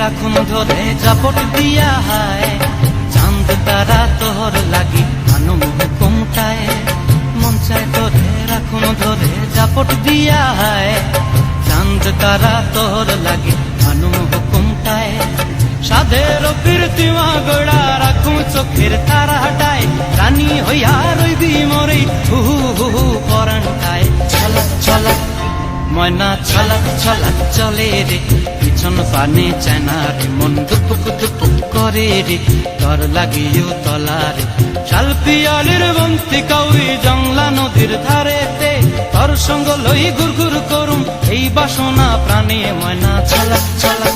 রাখুন ধরে জাপট দিয়া হায়, চাঁদ তারা তোর লাগি আনুম হুকুমটায়। মন চায় তোরে রাখুন ধরে জাপট দিয়া হায়, চাঁদ তারা তোর লাগি আনুম হুকুমটায়। সাধের কীর্তিমা গোড়া রাখুন চোখের তারা হাটায়, রানী হইয়া রইবি মরে হু হু হু পরান্টায়। ছলাক ছলাক ময়না ছলাক ছলাক চলে রে, পিছন পানে চেনা রে, মন দুপুক দুপুক করে রে, তর লাগিও তলারে। শাল পিয়ালির বন্তি কাউরি জংলা নদীর ধারেতে, তর সঙ্গ লই গুর গুর করুম এই বাসনা প্রাণে। ময়না ছলাক ছলাক